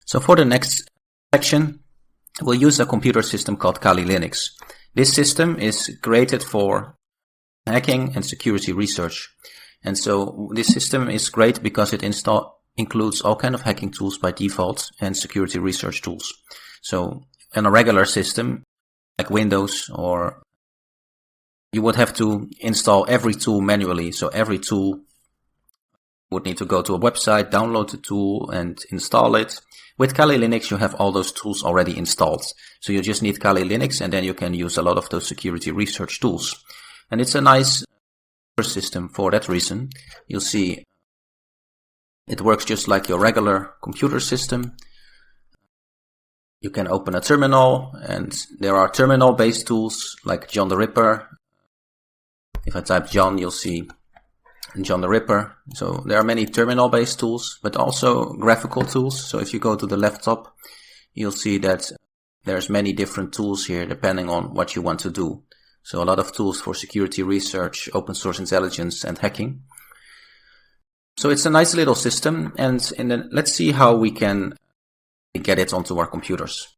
So for the next section, we'll use a computer system called kalilinux. This system is created for hacking and security research. And so this system is great because it includes all kind of hacking tools by default and security research tools. So in a regular system like Windows, or you would have to install every tool manually. So every tool would need to go to a website, download the tool and install it. With kalilinux, you have all those tools already installed. So you just need kalilinux, and then you can use a lot of those security research tools. And it's a nice system for that reason. You'll see it works just like your regular computer system. You can open a terminal, and there are terminal-based tools like John the Ripper. If I type John, you'll see John the Ripper. So there are many terminal-based tools, but also graphical tools. So if you go to the left top, you'll see that there's many different tools here depending on what you want to do. So a lot of tools for security research, open source intelligence, and hacking. So it's a nice little system, and let's see how we can get it onto our computers.